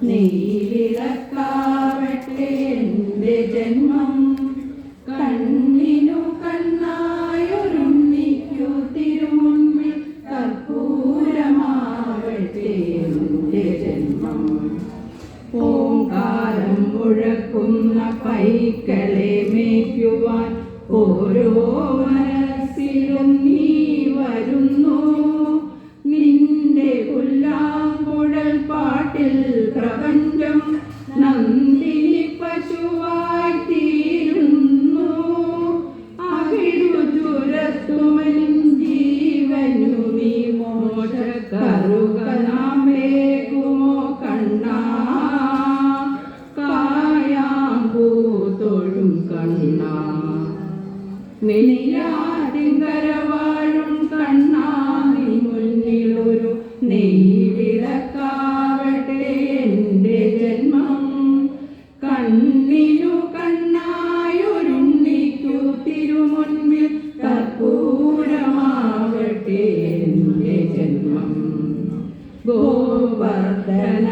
നെയ്വിളക്കാവട്ടെ എൻ്റെ ജന്മം. കണ്ണിനു കണ്ണായൊരുണ്ണിക്കു തിരുമുൻപിൽ കർപ്പൂരമാവട്ടെ എൻ്റെ ജന്മം. ഓംകാരം മുഴക്കുന്ന പൈക്കളെ മേയ്ക്കുവാൻ ഓരോ മനസ്സിലും നീ വരുന്നു. നിന്റെ പുല്ലാങ്കുഴൽ പാട്ടിൽ പ്രപഞ്ചം നന്ദിനി പശുവായി തീരുന്നു. അകിടു ചുരത്തുമൻ ജീവനു നീ മോക്ഷക്കറുക നാമേകുമോ കണ്ണാ. കായാമ്പൂതൊഴും കണ്ണാ നെയ്യാറ്റിൻകര വാഴും കണ്ണാ. നീ മുന്നിലൊരു നെയ്വിളക്കാവട്ടെ എൻ്റെ ജന്മം. കണ്ണിനു കണ്ണായൊരുണ്ണിക്കു തിരുമുൻപിൽ കർപ്പൂരമാവട്ടെ എൻ്റെ ജന്മം. ഗോവർദ്ധനമായി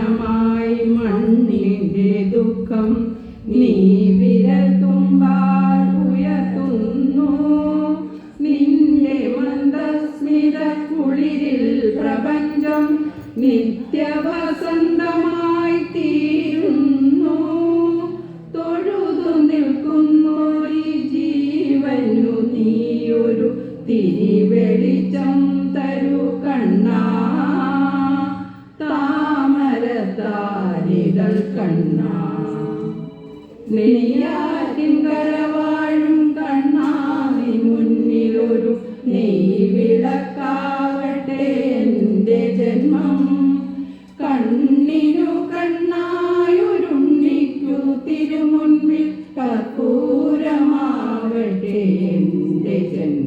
മണ്ണിൻ്റെ ദുഃഖം നീ വിരൽ തുമ്പാൽ ഉയർത്തുന്നു. നിന്റെ മന്ദസ്മിത കുളിരിൽ പ്രപഞ്ചം നിത്യവസന്തമായി തീരുന്നു. തൊഴുതു നിൽക്കുന്നു ഈ ജീവനു നീയൊരു തിരിവെളിച്ചം തരൂ കണ്ണാ. താമരത്താരികൾ കണ്ണാ നെയ്യാറ്റിൻകര വാഴും കണ്ണാ. നീ മുന്നിലൊരു നെയ്വിളക്കാവട്ടെ എൻ്റെ ജന്മം. കണ്ണിനു കണ്ണായൊരുണ്ണിക്കു തിരുമുൻപിൽ കർപ്പൂരമാവട്ടെ എൻ്റെ ജന്മം.